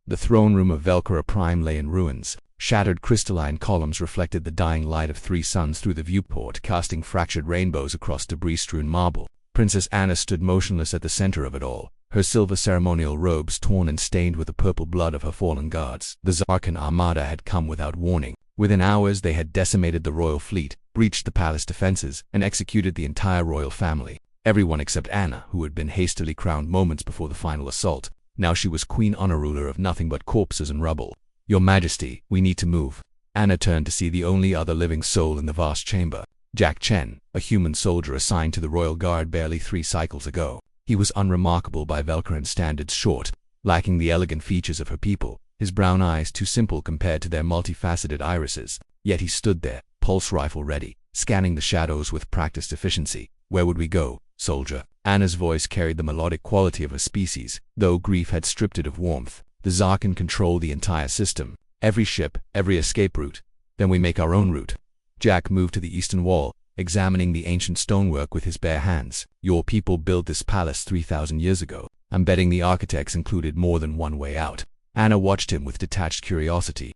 The throne room of Velcora Prime lay in ruins. Shattered crystalline columns reflected the dying light of 3 suns through the viewport, casting fractured rainbows across debris-strewn marble. Princess Anna stood motionless at the center of it all, her silver ceremonial robes torn and stained with the purple blood of her fallen guards. The Zarkan armada had come without warning. Within hours they had decimated the royal fleet, breached the palace defenses, and executed the entire royal family. Everyone except Anna, who had been hastily crowned moments before the final assault. Now she was Queen Honor, ruler of nothing but corpses and rubble. "Your Majesty, we need to move." Anna turned to see the only other living soul in the vast chamber. Jack Chen, a human soldier assigned to the royal guard barely 3 cycles ago. He was unremarkable by Velcoran standards, short, lacking the elegant features of her people, his brown eyes too simple compared to their multifaceted irises. Yet he stood there, pulse rifle ready, scanning the shadows with practiced efficiency. "Where would we go, soldier?" Anna's voice carried the melodic quality of her species, though grief had stripped it of warmth. "The Zarkan control the entire system. Every ship, every escape route. Then we make our own route." Jack moved to the eastern wall, examining the ancient stonework with his bare hands. "Your people built this palace 3,000 years ago. I'm betting the architects included more than one way out." Anna watched him with detached curiosity.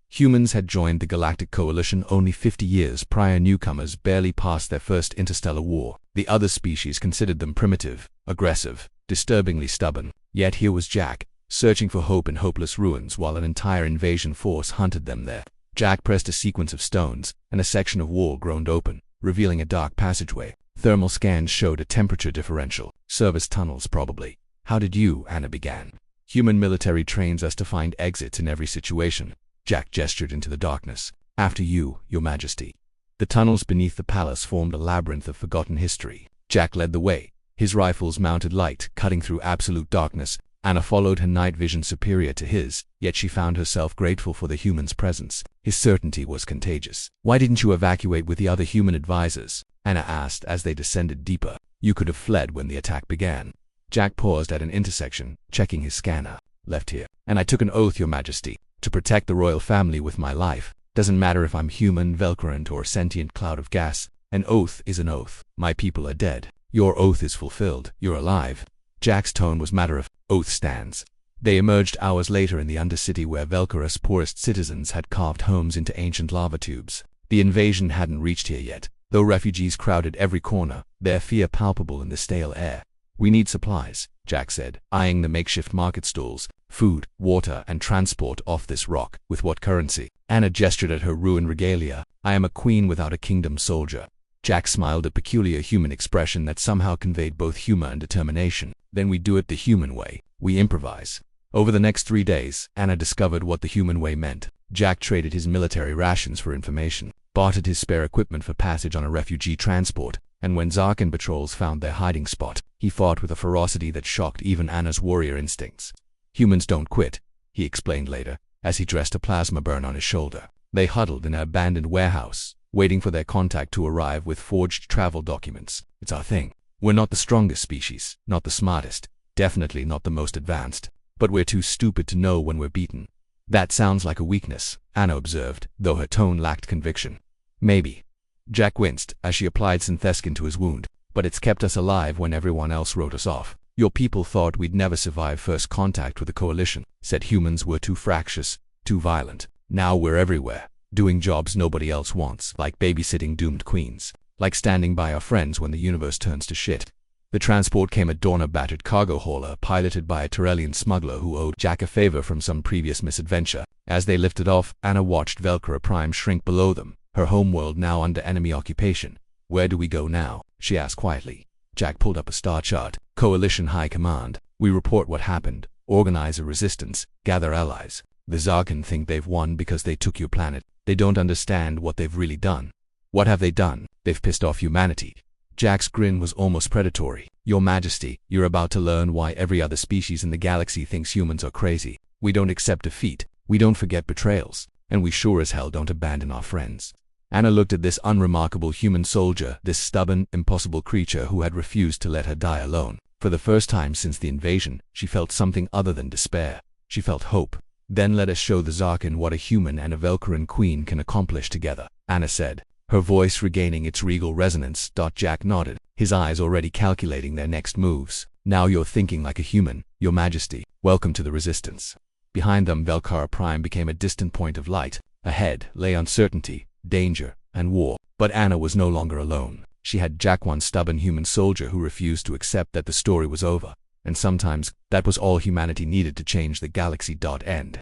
Humans had joined the Galactic Coalition only 50 years prior. Newcomers barely passed their first interstellar war. The other species considered them primitive, aggressive, disturbingly stubborn. Yet here was Jack, searching for hope in hopeless ruins while an entire invasion force hunted them there. Jack pressed a sequence of stones, and a section of wall groaned open, revealing a dark passageway. Thermal scans showed a temperature differential. "Service tunnels, probably." "How did you?" Anna began. "Human military trains us to find exits in every situation." Jack gestured into the darkness. "After you, Your Majesty." The tunnels beneath the palace formed a labyrinth of forgotten history. Jack led the way, his rifles mounted light, cutting through absolute darkness. Anna followed, her night vision superior to his, yet she found herself grateful for the human's presence. His certainty was contagious. "Why didn't you evacuate with the other human advisors?" Anna asked as they descended deeper. "You could have fled when the attack began." Jack paused at an intersection, checking his scanner. "Left here. And I took an oath, Your Majesty, to protect the royal family with my life. Doesn't matter if I'm human, Velcorant, or sentient cloud of gas. An oath is an oath. My people are dead. Your oath is fulfilled. You're alive." Jack's tone was matter of oath stands. They emerged hours later in the Undercity where Velcora's poorest citizens had carved homes into ancient lava tubes. The invasion hadn't reached here yet, though refugees crowded every corner, their fear palpable in the stale air. "We need supplies," Jack said, eyeing the makeshift market stalls. "Food, water, and transport off this rock. With what currency?" Anna gestured at her ruined regalia. "I am a queen without a kingdom, soldier." Jack smiled, a peculiar human expression that somehow conveyed both humor and determination. "Then we do it the human way. We improvise." Over the next 3 days, Anna discovered what the human way meant. Jack traded his military rations for information, bartered his spare equipment for passage on a refugee transport, and when Zarkan patrols found their hiding spot, he fought with a ferocity that shocked even Anna's warrior instincts. "Humans don't quit," he explained later, as he dressed a plasma burn on his shoulder. "They huddled in an abandoned warehouse, waiting for their contact to arrive with forged travel documents. It's our thing. We're not the strongest species, not the smartest, definitely not the most advanced, but we're too stupid to know when we're beaten." "That sounds like a weakness," Anna observed, though her tone lacked conviction. "Maybe." Jack winced as she applied syntheskin to his wound. "But it's kept us alive when everyone else wrote us off. Your people thought we'd never survive first contact with the coalition, said humans were too fractious, too violent. Now we're everywhere, doing jobs nobody else wants, like babysitting doomed queens, like standing by our friends when the universe turns to shit." The transport came at dawn, a battered cargo hauler piloted by a Terrellian smuggler who owed Jack a favor from some previous misadventure. As they lifted off, Anna watched Velcora Prime shrink below them, her homeworld now under enemy occupation. "Where do we go now?" she asked quietly. Jack pulled up a star chart. "Coalition High Command. We report what happened, organize a resistance, gather allies. The Zarkan think they've won because they took your planet. They don't understand what they've really done." "What have they done?" "They've pissed off humanity." Jack's grin was almost predatory. "Your Majesty, you're about to learn why every other species in the galaxy thinks humans are crazy. We don't accept defeat, we don't forget betrayals, and we sure as hell don't abandon our friends." Anna looked at this unremarkable human soldier, this stubborn, impossible creature who had refused to let her die alone. For the first time since the invasion, she felt something other than despair. She felt hope. "Then let us show the Zarkan what a human and a Velcoran queen can accomplish together," Anna said, her voice regaining its regal resonance. Jack nodded, his eyes already calculating their next moves. "Now you're thinking like a human, Your Majesty. Welcome to the resistance." Behind them, Velkara Prime became a distant point of light. Ahead lay uncertainty, danger, and war. But Anna was no longer alone. She had Jack, one stubborn human soldier who refused to accept that the story was over. And sometimes, that was all humanity needed to change the galaxy. End.